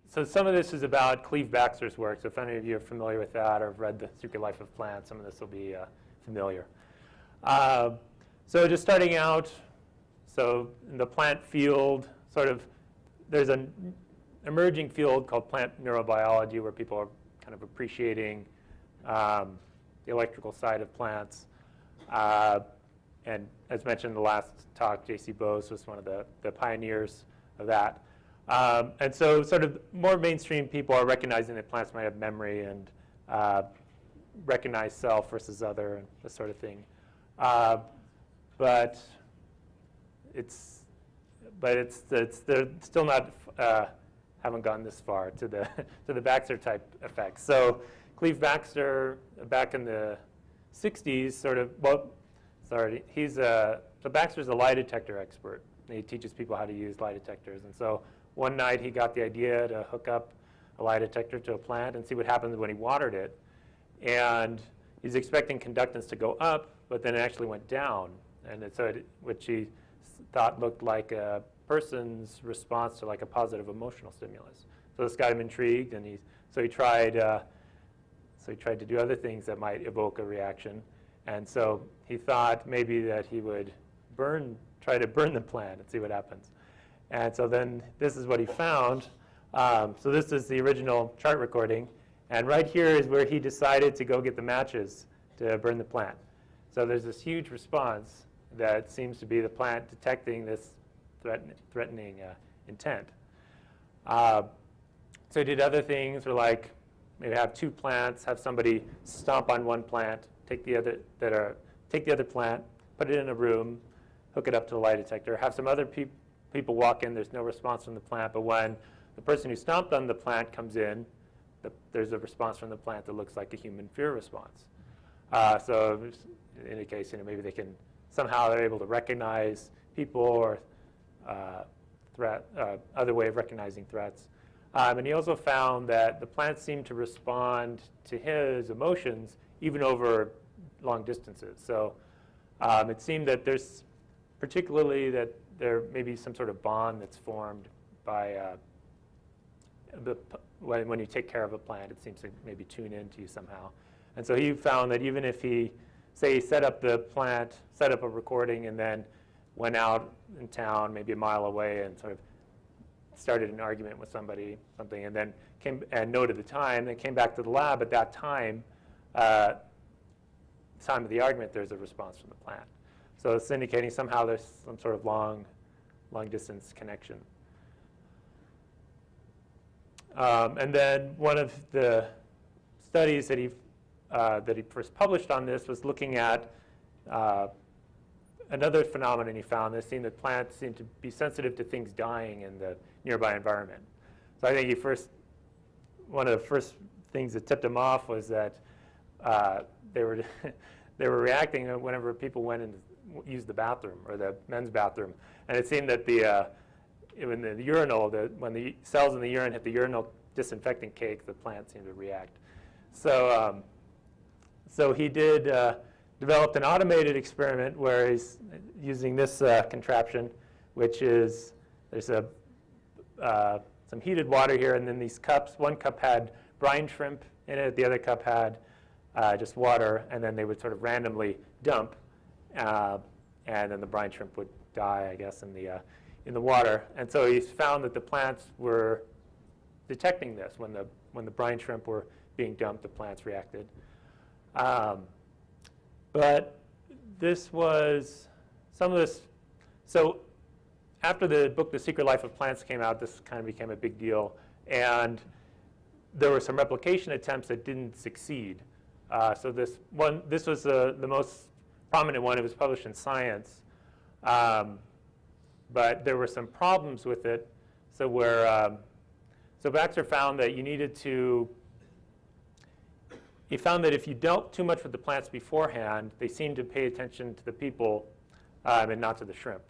so some of this is about Cleve Backster's work. So if any of you are familiar with that or have read The Secret Life of Plants, some of this will be familiar. So just starting out, so in the plant field, sort of, there's an emerging field called plant neurobiology where people are kind of appreciating the electrical side of plants. And as mentioned in the last talk, J.C. Bose was one of the pioneers of that. And so sort of more mainstream people are recognizing that plants might have memory and recognize self versus other and this sort of thing. But they're still not haven't gone this far to the Baxter type effects. So Cleve Backster back in the 60s so Baxter's a lie detector expert. He teaches people how to use lie detectors. And so one night he got the idea to hook up a lie detector to a plant and see what happens when he watered it. And he's expecting conductance to go up, but then it actually went down. And which he thought looked like a person's response to like a positive emotional stimulus. So this got him intrigued, and he tried to do other things that might evoke a reaction. And so he thought maybe that he would try to burn the plant and see what happens. And so then this is what he found. So this is the original chart recording. And right here is where he decided to go get the matches to burn the plant. So there's this huge response that seems to be the plant detecting this threatening intent. So he did other things, or like maybe have two plants, have somebody stomp on one plant, take the other plant, put it in a room, hook it up to the lie detector, have some other people walk in, there's no response from the plant, but when the person who stomped on the plant comes in, there's a response from the plant that looks like a human fear response. So in any case, maybe somehow they're able to recognize people or other way of recognizing threats. And he also found that the plants seem to respond to his emotions even over long distances. So it seemed that there's particularly that there may be some sort of bond that's formed by when you take care of a plant, it seems to maybe tune into you somehow. And so he found that even if he, say, set up the plant, set up a recording, and then went out in town maybe a mile away and sort of started an argument with something, and then noted the time, then came back to the lab at that time of the argument, there's a response from the plant. So it's indicating somehow there's some sort of long distance connection. And then one of the studies that he first published on this was looking at another phenomenon he found that seemed that plants seem to be sensitive to things dying in the nearby environment. So I think one of the first things that tipped him off was that they were reacting whenever people went and used the bathroom or the men's bathroom, and it seemed that in the urinal, when the cells in the urine hit the urinal disinfectant cake, the plant seemed to react. So he developed an automated experiment where he's using this contraption, which is there's some heated water here, and then these cups. One cup had brine shrimp in it, the other cup had just water, and then they would sort of randomly dump, and then the brine shrimp would die, I guess, in the water. And so he's found that the plants were detecting this. When the brine shrimp were being dumped, the plants reacted. But this was some of this. So after the book The Secret Life of Plants came out, this kind of became a big deal. And there were some replication attempts that didn't succeed. So this was the most prominent one. It was published in Science. But there were some problems with it. So Baxter found that he found that if you dealt too much with the plants beforehand, they seemed to pay attention to the people and not to the shrimp.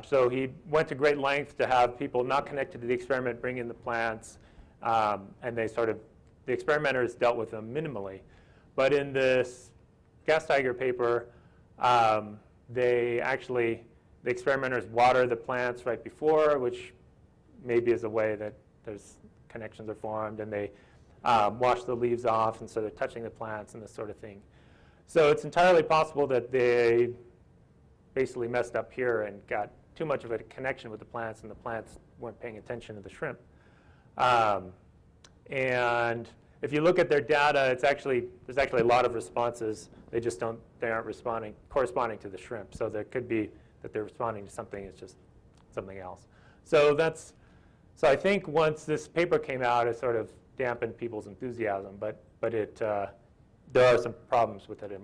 So he went to great lengths to have people not connected to the experiment bring in the plants, and the experimenters dealt with them minimally. But in this gas tiger paper, the experimenters water the plants right before, which maybe is a way that there's connections are formed, and they wash the leaves off, and so they're touching the plants and this sort of thing. So it's entirely possible that they basically messed up here and got too much of a connection with the plants, and the plants weren't paying attention to the shrimp. And if you look at their data, there's actually a lot of responses. They aren't corresponding to the shrimp. So there could be that they're responding to something, it's just something else. So I think once this paper came out, it sort of dampened people's enthusiasm, but there are some problems with it,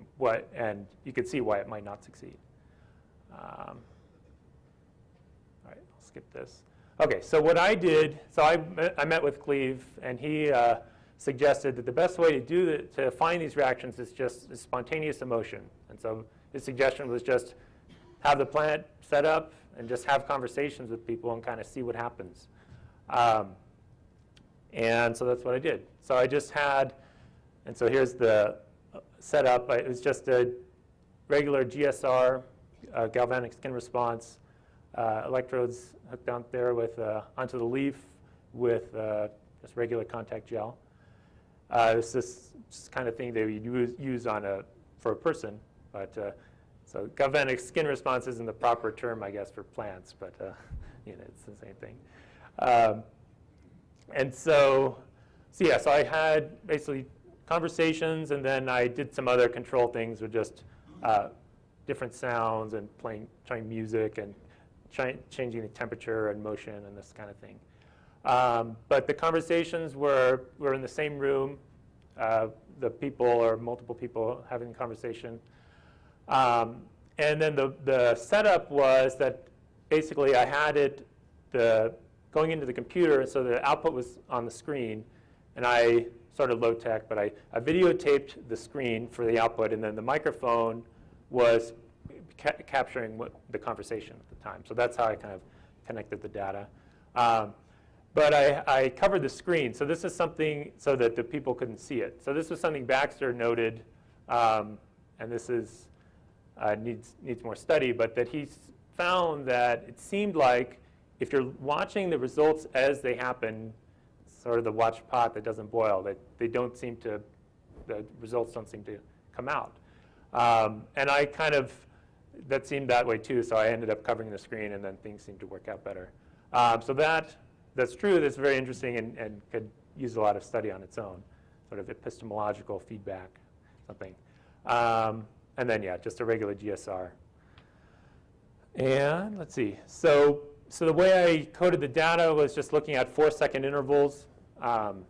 and you could see why it might not succeed. All right, I'll skip this. Okay, so what I did, so I met with Cleve, and he suggested that the best way to find these reactions is just spontaneous emotion. And so his suggestion was just have the plant set up and just have conversations with people and kind of see what happens. And so that's what I did. So I just had, and so here's the setup. It was just a regular GSR, galvanic skin response, electrodes hooked down there with onto the leaf with just regular contact gel. It's this kind of thing that we use for a person, but so galvanic skin response isn't the proper term, I guess, for plants, but it's the same thing. And so I had basically conversations, and then I did some other control things with just different sounds and trying music and changing the temperature and motion and this kind of thing. But the conversations were in the same room, the people or multiple people having a conversation. And then the setup was that basically I had it going into the computer, and so the output was on the screen, and I sort of low tech, but I videotaped the screen for the output, and then the microphone was capturing the conversation at the time. So that's how I kind of connected the data. But I covered the screen. So this is something so that the people couldn't see it. So this was something Backster noted, and this is needs more study, but that he found that it seemed like if you're watching the results as they happen, sort of the watch pot that doesn't boil, that the results don't seem to come out. And that seemed that way too, so I ended up covering the screen, and then things seemed to work out better. So that's true, that's very interesting, and could use a lot of study on its own, sort of epistemological feedback, something. And then, just a regular GSR. And let's see. So the way I coded the data was just looking at 4-second intervals. And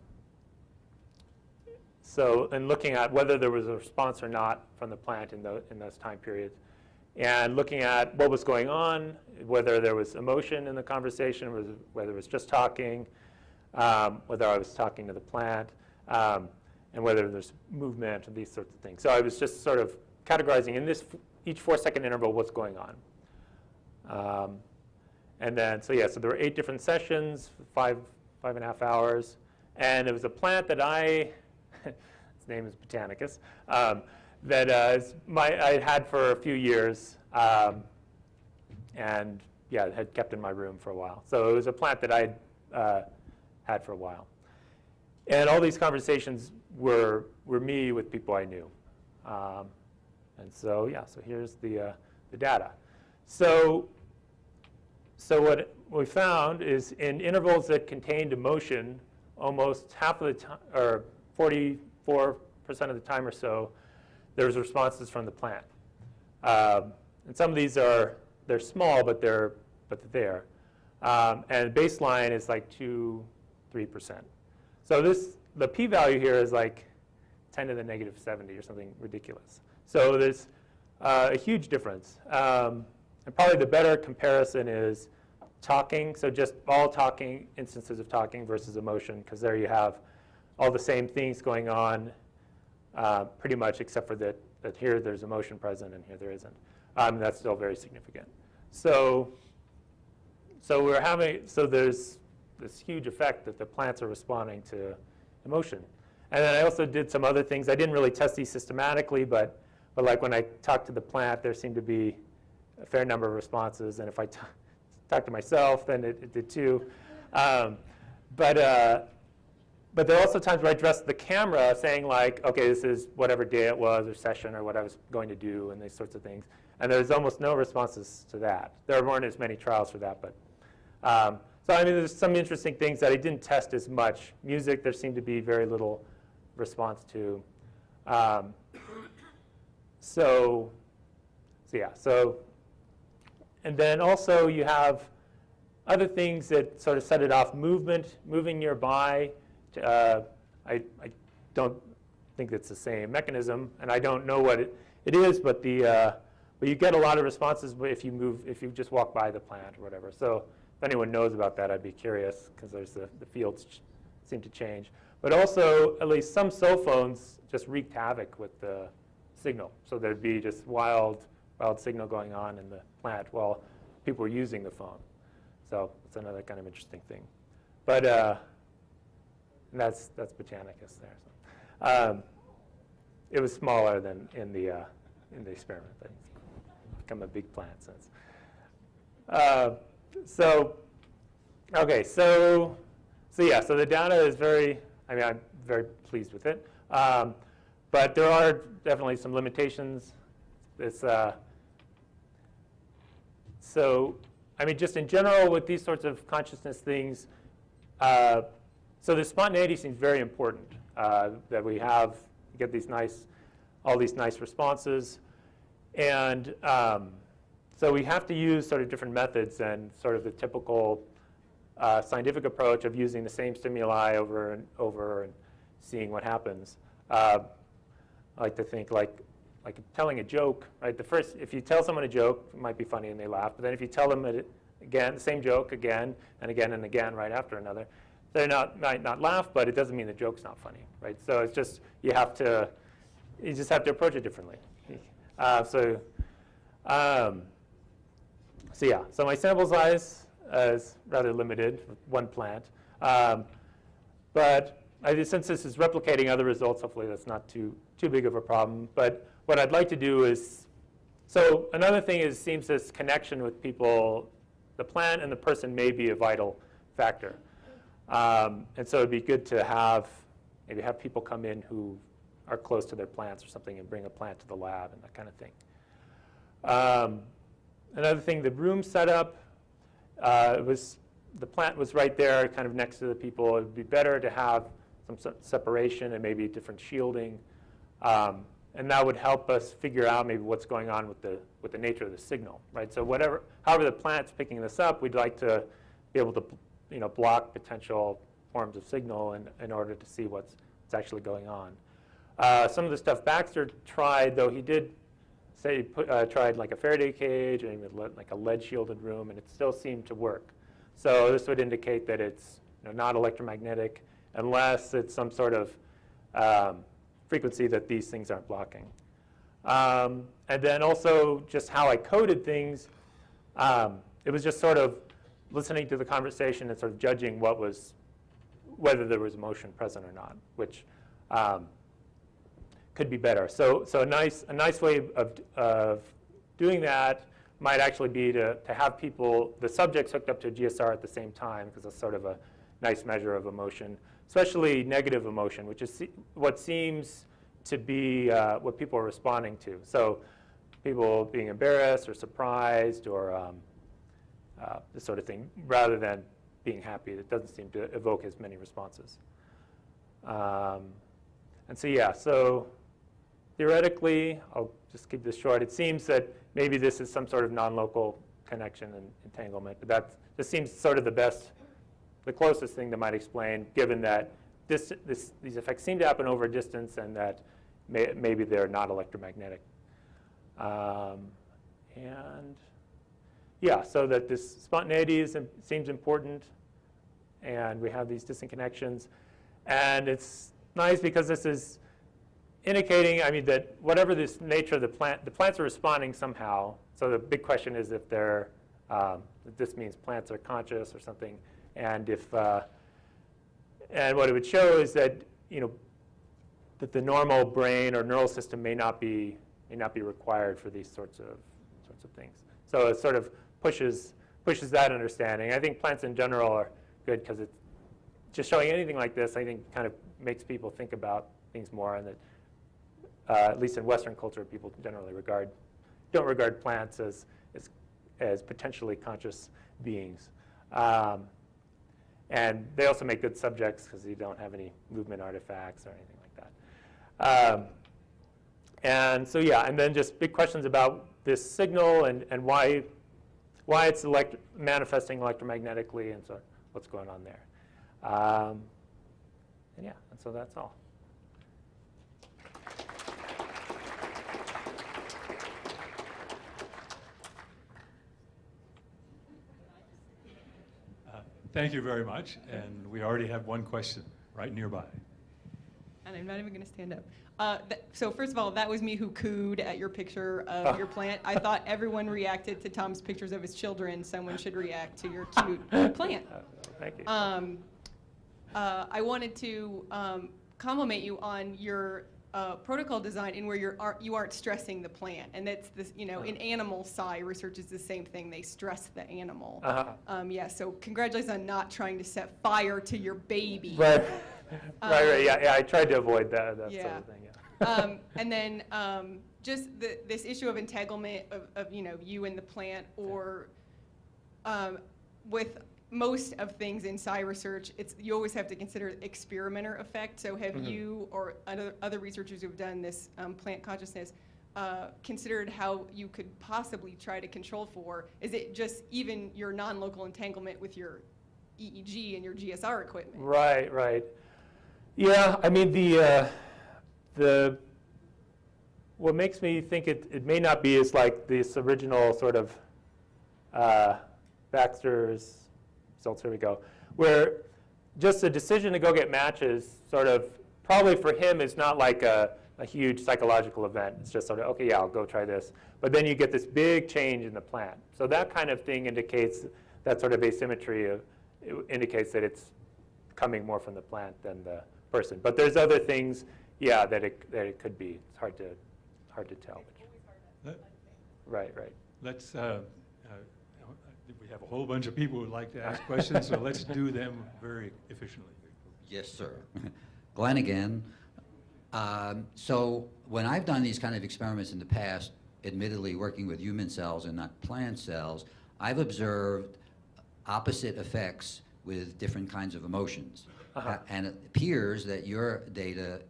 looking at whether there was a response or not from the plant in those time periods. And looking at what was going on, whether there was emotion in the conversation, whether it was just talking, whether I was talking to the plant, and whether there's movement and these sorts of things. So I was just sort of categorizing in each 4-second interval what's going on. And then, so there were 8 different sessions, 5.5 hours. And it was a plant that its name is Botanicus, that I had for a few years, and had kept in my room for a while. So it was a plant that I had for a while. And all these conversations were me with people I knew. And so here's the data. So what we found is in intervals that contained emotion, almost half of the time, or 44% of the time or so, there's responses from the plant. And some of these they're small, but they're there. And baseline is like 2-3%. So the p-value here is like 10 to the negative 70 or something ridiculous. So there's a huge difference. And probably the better comparison is talking, so just all talking, instances of talking versus emotion, because there you have all the same things going on pretty much, except for that here there's emotion present and here there isn't. That's still very significant. So there's this huge effect that the plants are responding to emotion. And then I also did some other things. I didn't really test these systematically, but like when I talked to the plant, there seemed to be a fair number of responses. And if I talked to myself, then it did too. But but there are also times where I address the camera saying like, okay, this is whatever day it was or session or what I was going to do and these sorts of things. And there's almost no responses to that. There weren't as many trials for that, but so I mean, there's some interesting things that I didn't test as much. Music, there seemed to be very little response to. So yeah, and then also you have other things that sort of set it off. Movement, moving nearby. I don't think it's the same mechanism, and I don't know what it is, but you get a lot of responses if you just walk by the plant or whatever. So if anyone knows about that, I'd be curious, because there's the fields seem to change. But also, at least some cell phones just wreaked havoc with the signal. So there'd be just wild signal going on in the plant while people were using the phone. So it's another kind of interesting thing. But that's Botanicus there. So, it was smaller than in the experiment, but it's become a big plant since. So yeah, so the data is I'm very pleased with it. But there are definitely some limitations. So, I mean, just in general with these sorts of consciousness things, so the spontaneity seems very important, that we get all these nice responses. And so we have to use sort of different methods than sort of the typical scientific approach of using the same stimuli over and over and seeing what happens. I like to think like telling a joke, right? If you tell someone a joke, it might be funny and they laugh, but then if you tell them it again, the same joke again and again and again right after another, they might not laugh, but it doesn't mean the joke's not funny, right? So it's just, you just have to approach it differently. So yeah, so my sample size is rather limited, one plant. But since this is replicating other results, hopefully that's not too big of a problem. But what I'd like to do is, so another thing is, seems this connection with people, the plant and the person may be a vital factor. And so it'd be good to maybe have people come in who are close to their plants or something and bring a plant to the lab and that kind of thing. Another thing, the room setup, the plant was right there kind of next to the people. It would be better to have some separation and maybe different shielding. And that would help us figure out maybe what's going on with the nature of the signal, right? So however the plant's picking this up, we'd like to be able to block potential forms of signal in order to see what's actually going on. Some of the stuff Backster tried, though, he did say he tried like a Faraday cage and like a lead shielded room, and it still seemed to work. So this would indicate that it's not electromagnetic unless it's some sort of frequency that these things aren't blocking. And then also just how I coded things, it was just sort of listening to the conversation and sort of judging whether there was emotion present or not, which could be better. So a nice way of doing that might actually be to have the subjects hooked up to a GSR at the same time, because that's sort of a nice measure of emotion, especially negative emotion, which is what seems to be what people are responding to. So people being embarrassed or surprised or this sort of thing, rather than being happy. It doesn't seem to evoke as many responses. And so yeah, so theoretically, I'll just keep this short. It seems that maybe this is some sort of non-local connection and entanglement, but this seems sort of the closest thing that might explain, given that these effects seem to happen over a distance and that maybe they're not electromagnetic. And yeah, so that this spontaneity seems important, and we have these distant connections. And it's nice because this is indicating, that whatever this nature of the plants are responding somehow. So the big question is if this means plants are conscious or something. And and what it would show is that that the normal brain or neural system may not be required for these sorts of things. So it sort of pushes that understanding. I think plants in general are good because just showing anything like this, I think, kind of makes people think about things more, and that at least in Western culture, people generally don't regard plants as potentially conscious beings. And they also make good subjects because you don't have any movement artifacts or anything like that. And so yeah, and then just big questions about this signal and why it's manifesting electromagnetically, and so what's going on there. And yeah, and so that's all. Thank you very much, and we already have one question right nearby. And I'm not even going to stand up. So first of all, that was me who cooed at your picture of your plant. I thought everyone reacted to Tom's pictures of his children. Someone should react to your cute plant. Thank you. I wanted to compliment you on your protocol design in where you aren't stressing the plant, and that's this. You know, in animal psi research is the same thing. They stress the animal. Yeah. So congratulations on not trying to set fire to your baby. Right. Right. Yeah. I tried to avoid that sort of thing. Yeah. And then just this issue of entanglement of you and the plant, or with most of things in psi research, you always have to consider experimenter effect. So have you or other researchers who've done this plant consciousness considered how you could possibly try to control for? Is it just even your non-local entanglement with your EEG and your GSR equipment? Right. Yeah, I mean the what makes me think it may not be is like this original sort of Backster's results, here we go, where just the decision to go get matches sort of probably for him is not like a huge psychological event. It's just sort of, okay, yeah, I'll go try this. But then you get this big change in the plant. So that kind of thing indicates that sort of asymmetry indicates that it's coming more from the plant than the person. But there's other things, yeah, that it could be. It's hard to tell. Right. Let's. We have a whole bunch of people who would like to ask questions, so let's do them very efficiently. Yes, sir. Glenn again. So when I've done these kind of experiments in the past, admittedly working with human cells and not plant cells, I've observed opposite effects with different kinds of emotions. And it appears that your data,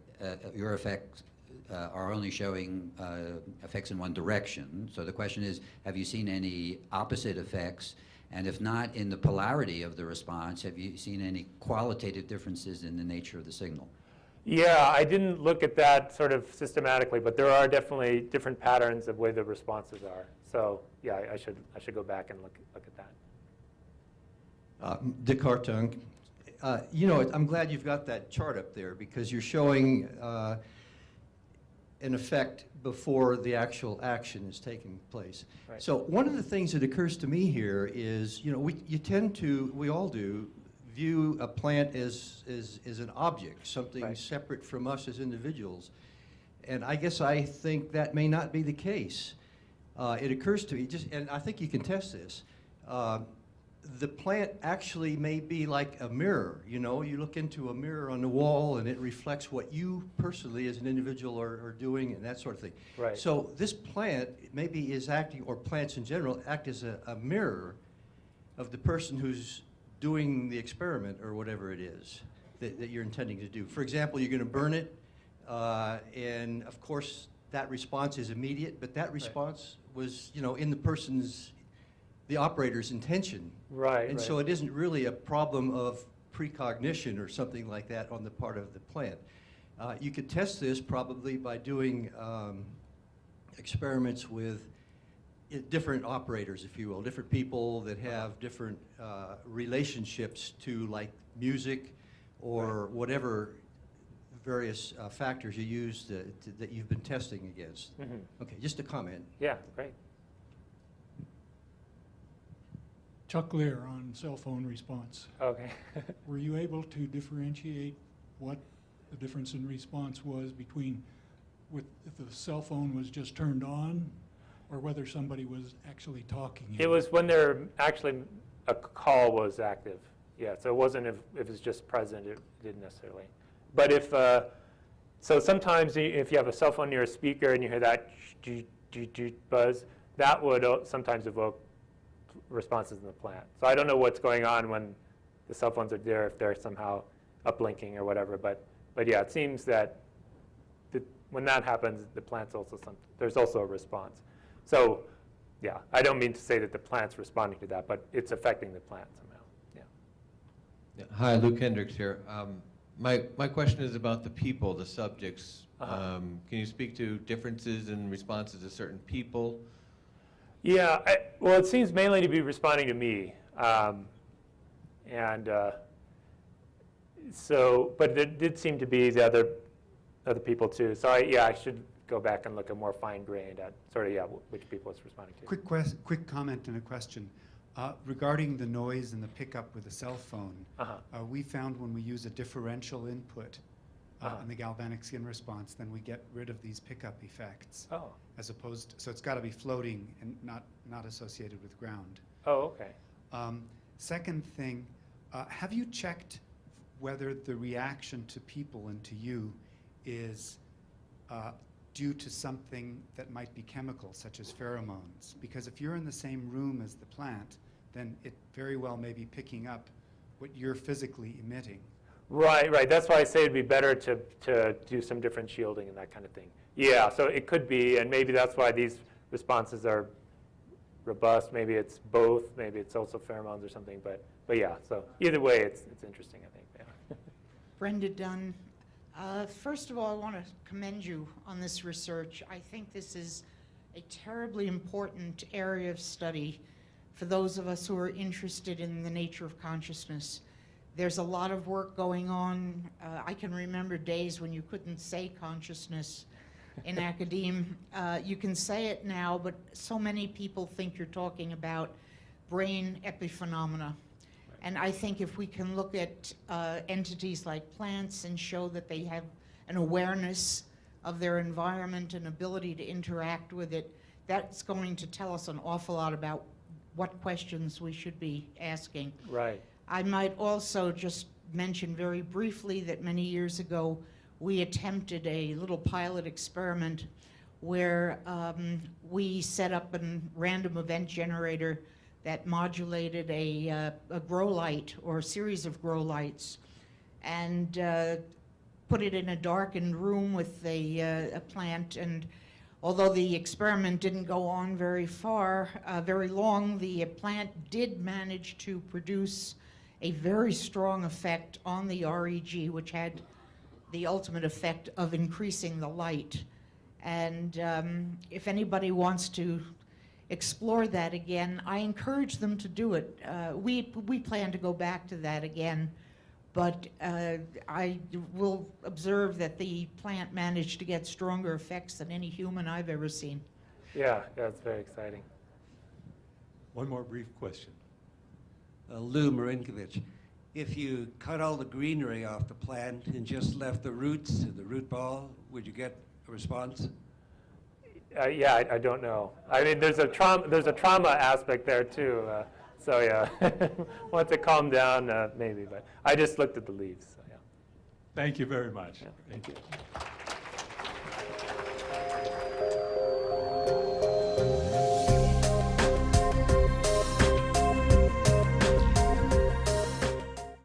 your effects are only showing effects in one direction. So the question is, have you seen any opposite effects? And if not, in the polarity of the response, have you seen any qualitative differences in the nature of the signal? Yeah, I didn't look at that sort of systematically, but there are definitely different patterns of where the responses are. So yeah, I should go back and look at that. Descartes. I'm glad you've got that chart up there, because you're showing an effect before the actual action is taking place. Right. So one of the things that occurs to me here is, we all do, view a plant as an object, something separate from us as individuals. And I guess I think that may not be the case. It occurs to me, and I think you can test this, the plant actually may be like a mirror. You look into a mirror on the wall and it reflects what you personally as an individual are doing and that sort of thing. Right. So this plant maybe is acting, or plants in general, act as a mirror of the person who's doing the experiment or whatever it is that you're intending to do. For example, you're going to burn it, and of course that response is immediate, but that response was, in the operator's intention. Right. And so it isn't really a problem of precognition or something like that on the part of the plant. You could test this probably by doing experiments with different operators, if you will, different people that have different relationships to, like, music or whatever various factors you use that you've been testing against. Okay, just a comment. Yeah, great. Chuck Lear on cell phone response. Okay. Were you able to differentiate what the difference in response was between if the cell phone was just turned on or whether somebody was actually talking? It was when a call was active. Yeah, so it wasn't if it was just present, it didn't necessarily. But if, so sometimes if you have a cell phone near a speaker and you hear that buzz, that would sometimes evoke responses in the plant. So I don't know what's going on when the cell phones are there, if they're somehow uplinking or whatever, but yeah, it seems that when that happens, the plant's also there's also a response. So yeah, I don't mean to say that the plant's responding to that, but it's affecting the plant somehow. Yeah. Yeah. Hi, Luke Hendricks here. My question is about the people, the subjects. Can you speak to differences in responses to certain people? Yeah, well, it seems mainly to be responding to me. So, but it did seem to be the other people too. So I should go back and look at more fine-grained at sort of, which people it's responding to. Quick comment and a question. Regarding the noise and the pickup with a cell phone, we found when we use a differential input in the galvanic skin response, then we get rid of these pickup effects. Oh. As opposed, so it's got to be floating and not associated with ground. Oh, okay. Second thing, have you checked whether the reaction to people and to you is due to something that might be chemical, such as pheromones? Because if you're in the same room as the plant, then it very well may be picking up what you're physically emitting. Right. That's why I say it'd be better to do some different shielding and that kind of thing. Yeah, so it could be, and maybe that's why these responses are robust. Maybe it's both. Maybe it's also pheromones or something. But yeah, so either way, it's interesting, I think. Yeah. Brenda Dunn. First of all, I want to commend you on this research. I think this is a terribly important area of study for those of us who are interested in the nature of consciousness. There's a lot of work going on. I can remember days when you couldn't say consciousness in academia. You can say it now, but so many people think you're talking about brain epiphenomena. And I think if we can look at entities like plants and show that they have an awareness of their environment and ability to interact with it, that's going to tell us an awful lot about what questions we should be asking. Right. I might also just mention very briefly that many years ago we attempted a little pilot experiment where we set up a random event generator that modulated a grow light or a series of grow lights and put it in a darkened room with a plant. And although the experiment didn't go on very long, the plant did manage to produce a very strong effect on the REG, which had the ultimate effect of increasing the light. And if anybody wants to explore that again, I encourage them to do it. We plan to go back to that again, but I will observe that the plant managed to get stronger effects than any human I've ever seen. Yeah, it's very exciting. One more brief question. Lou Marinkovich, if you cut all the greenery off the plant and just left the roots, the root ball, would you get a response? Yeah, I don't know. I mean, there's a trauma aspect there too. So yeah, once it calmed down, maybe. But I just looked at the leaves. So, yeah. Thank you very much. Yeah, thank you.